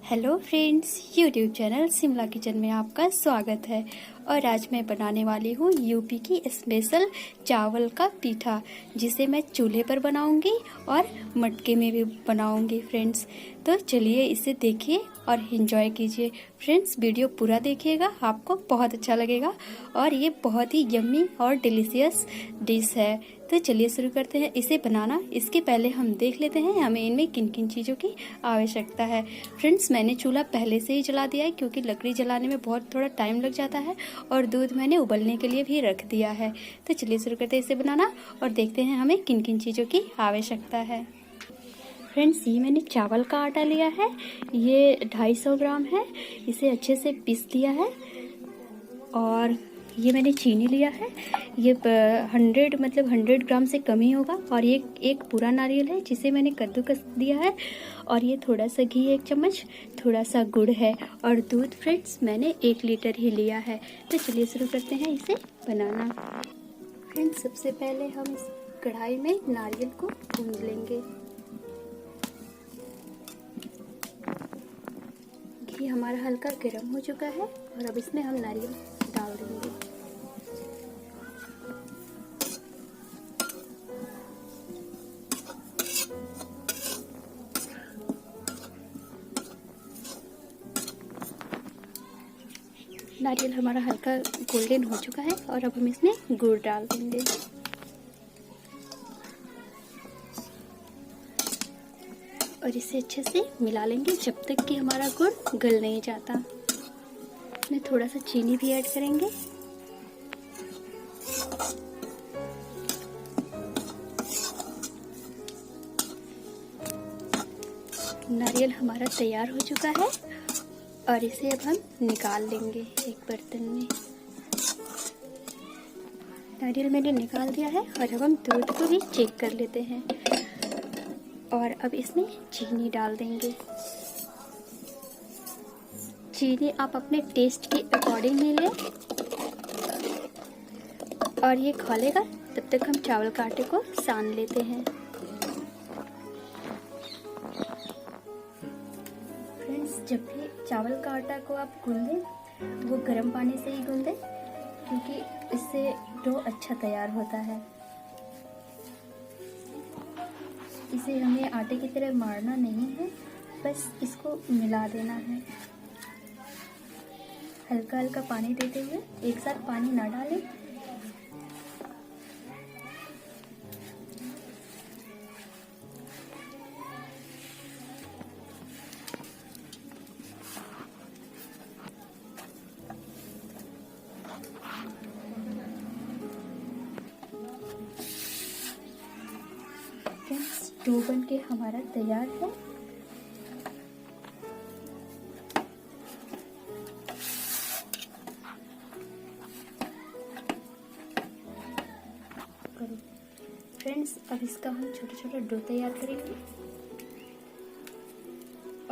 Hello friends, YouTube channel Shimla kitchen में आपका स्वागत है। और आज मैं बनाने वाली हूँ यूपी की स्पेशल चावल का पीठा, जिसे मैं चूल्हे पर बनाऊंगी और मटके में भी बनाऊंगी फ्रेंड्स। तो चलिए इसे देखिए और एंजॉय कीजिए फ्रेंड्स। वीडियो पूरा देखिएगा, आपको बहुत अच्छा लगेगा और ये बहुत ही यम्मी और डिलीशियस डिश है। तो चलिए शुरू करते हैं इसे बनाना। इसके पहले हम देख लेते हैं हमें इनमें किन किन चीज़ों की आवश्यकता है। फ्रेंड्स, मैंने चूल्हा पहले से ही जला दिया है क्योंकि लकड़ी जलाने में बहुत थोड़ा टाइम लग जाता है, और दूध मैंने उबलने के लिए भी रख दिया है। तो चलिए शुरू करते हैं इसे बनाना और देखते हैं हमें किन किन चीज़ों की आवश्यकता है। फ्रेंड्स, ये मैंने चावल का आटा लिया है, ये 250 ग्राम है। इसे अच्छे से पीस लिया है। और ये मैंने चीनी लिया है, ये 100 ग्राम से कम ही होगा। और ये एक पूरा नारियल है जिसे मैंने कद्दूकस दिया है। और ये थोड़ा सा घी 1 चम्मच, थोड़ा सा गुड़ है। और दूध फ्रेंड्स मैंने 1 लीटर ही लिया है। तो चलिए शुरू करते हैं इसे बनाना। फ्रेंड्स, सबसे पहले हम इस कढ़ाई में नारियल को भून लेंगे। घी हमारा हल्का गर्म हो चुका है और अब इसमें हम नारियल डाल देंगे। नारियल हमारा हल्का गोल्डन हो चुका है और अब हम इसमें गुड़ डाल देंगे। और इसे अच्छे से मिला लेंगे जब तक कि हमारा गुड़ गल नहीं जाता। इसमें थोड़ा सा चीनी भी ऐड करेंगे। नारियल हमारा तैयार हो चुका है और इसे अब हम निकाल लेंगे एक बर्तन में। नारियल मैंने निकाल दिया है और अब हम दूध को भी चेक कर लेते हैं। और अब इसमें चीनी डाल देंगे। चीनी आप अपने टेस्ट के अकॉर्डिंग ही लें। और ये खौलेगा तब तक हम चावल का आटे को सान लेते हैं। फ्रेंड्स, जब भी चावल का आटा को आप गूंद दें वो गर्म पानी से ही गूंदें, क्योंकि इससे डो अच्छा तैयार होता है। इसे हमें आटे की तरह मारना नहीं है, बस इसको मिला देना है। हल्का हल्का पानी देते हुए, एक साथ पानी ना डालें। डो बन के हमारा तैयार है। फ्रेंड्स, अब इसका हम छोटा छोटा डो तैयार करेंगे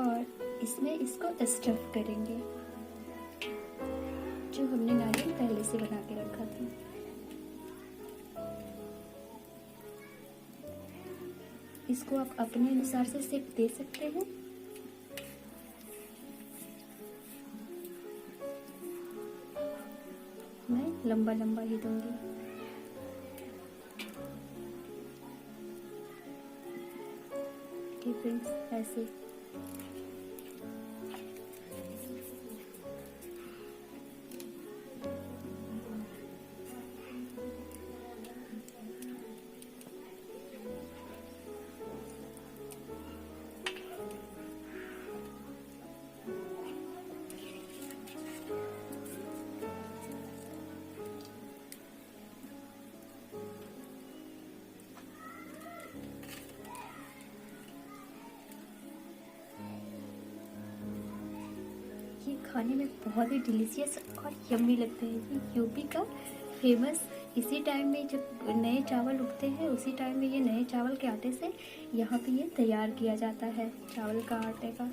और इसमें इसको स्टफ करेंगे, जो हमने नारियल पहले से बना के रखा था। इसको आप अपने अनुसार से शेप दे सकते हैं। मैं लंबा लंबा ही दूंगी। फ्रेंड्स, ऐसे ये खाने में बहुत ही डिलीशियस और यम्मी लगते हैं। ये यूपी का फेमस, इसी टाइम में जब नए चावल उगते हैं उसी टाइम में ये नए चावल के आटे से यहाँ पे ये तैयार किया जाता है, चावल का आटे का।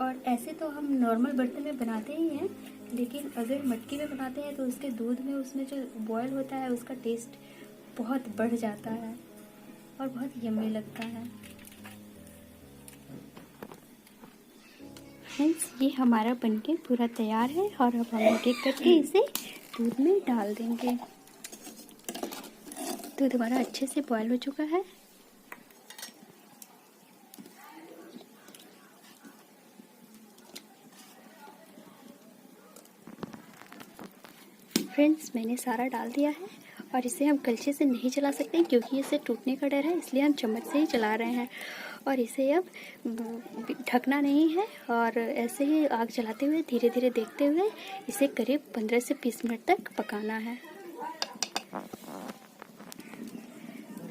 और ऐसे तो हम नॉर्मल बर्तन में बनाते ही हैं, लेकिन अगर मटकी में बनाते हैं तो उसके दूध में उसमें जो बॉयल होता है उसका टेस्ट बहुत बढ़ जाता है। और बहुत यम्मी लगता है। फ्रेंड्स, ये हमारा बनके पूरा तैयार है और अब हम एक एक करके इसे दूध में डाल देंगे। दूध हमारा अच्छे से बॉयल हो चुका है। फ्रेंड्स, मैंने सारा डाल दिया है और इसे हम कलछे से नहीं चला सकते क्योंकि इसे टूटने का डर है, इसलिए हम चम्मच से ही चला रहे हैं। और इसे अब ढकना नहीं है और ऐसे ही आग जलाते हुए धीरे धीरे देखते हुए इसे करीब 15 से 20 मिनट तक पकाना है।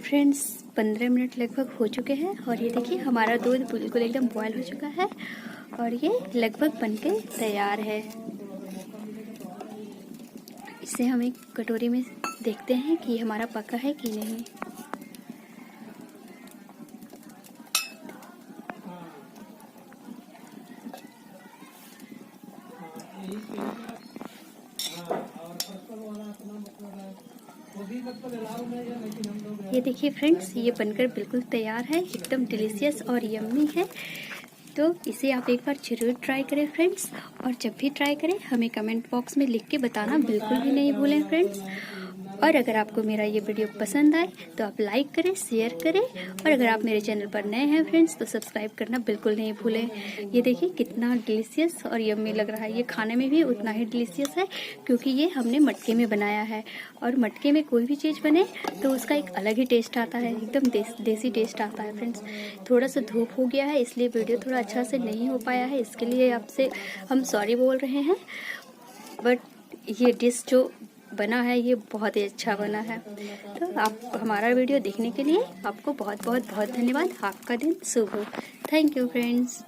फ्रेंड्स, 15 मिनट लगभग हो चुके हैं और ये देखिए हमारा दूध बिल्कुल एकदम बॉयल हो चुका है और ये लगभग बनके तैयार है। इसे हम एक कटोरी में देखते हैं कि हमारा पका है कि नहीं। ये देखिए फ्रेंड्स, ये बनकर बिल्कुल तैयार है, एकदम डिलीशियस और यम्मी है। तो इसे आप एक बार जरूर ट्राई करें फ्रेंड्स, और जब भी ट्राई करें हमें कमेंट बॉक्स में लिख के बताना बिल्कुल भी नहीं भूलें फ्रेंड्स। और अगर आपको मेरा ये वीडियो पसंद आए तो आप लाइक करें, शेयर करें, और अगर आप मेरे चैनल पर नए हैं फ्रेंड्स तो सब्सक्राइब करना बिल्कुल नहीं भूलें। ये देखिए कितना डिलीशियस और यम्मी लग रहा है। ये खाने में भी उतना ही डिलीशियस है क्योंकि ये हमने मटके में बनाया है, और मटके में कोई भी चीज़ बने तो उसका एक अलग ही टेस्ट आता है, एकदम देसी टेस्ट आता है फ्रेंड्स। थोड़ा सा धूप हो गया है इसलिए वीडियो थोड़ा अच्छा से नहीं हो पाया है, इसके लिए आपसे हम सॉरी बोल रहे हैं। बट ये डिश जो बना है ये बहुत ही अच्छा बना है। तो आप हमारा वीडियो देखने के लिए आपको बहुत बहुत बहुत धन्यवाद। आपका दिन शुभ हो। Thank you friends.